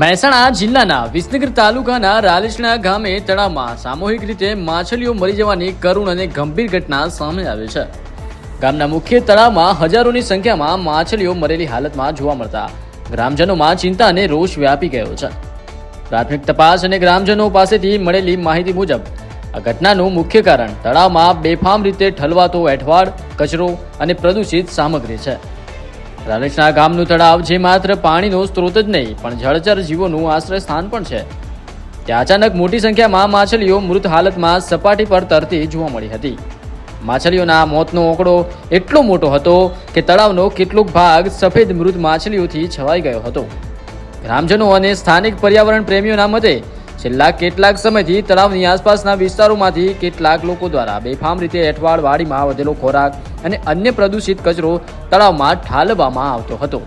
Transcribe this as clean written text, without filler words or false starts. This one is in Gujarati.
મહેસાણા જિલ્લાના વિસનગર તાલુકાના રાલેચણા ગામે તળાવમાં સામૂહિક રીતે માછલીઓ મરી જવાની કરુણ અને ગંભીર ઘટના સામે આવી છે. ગામના મુખ્ય તળાવમાં હજારોની સંખ્યામાં માછલીઓ મરેલી હાલતમાં જોવા મળતા ગ્રામજનોમાં ચિંતા અને રોષ વ્યાપી ગયો છે. પ્રાથમિક તપાસ અને ગ્રામજનો પાસેથી મળેલી માહિતી મુજબ આ ઘટનાનું મુખ્ય કારણ તળાવમાં બેફામ રીતે ઠલવાતો એઠવાડ, કચરો અને પ્રદૂષિત સામગ્રી છે. રાલેચણા ગામનું તળાવ જે માત્ર પાણીનો સ્ત્રોત જ નહીં પણ જળચર જીવોનું આશ્રય સ્થાન પણ છે. ત્યાં અચાનક મોટી સંખ્યામાં માછલીઓ મૃત હાલતમાં સપાટી પર તરતી જોવા મળી હતી. માછલીઓના મોતનો આંકડો એટલો મોટો હતો કે તળાવનો કેટલોક ભાગ સફેદ મૃત માછલીઓથી છવાઈ ગયો હતો. ગ્રામજનો અને સ્થાનિક પર્યાવરણ પ્રેમીઓના મતે છેલ્લા કેટલાક સમયથી તળાવની આસપાસના વિસ્તારોમાંથી કેટલાક લોકો દ્વારા બેફામ રીતે એઠવાડ વાડીમાં વધેલો ખોરાક અને અન્ય પ્રદૂષિત કચરો તળાવમાં ઠાલવવામાં આવતો હતો.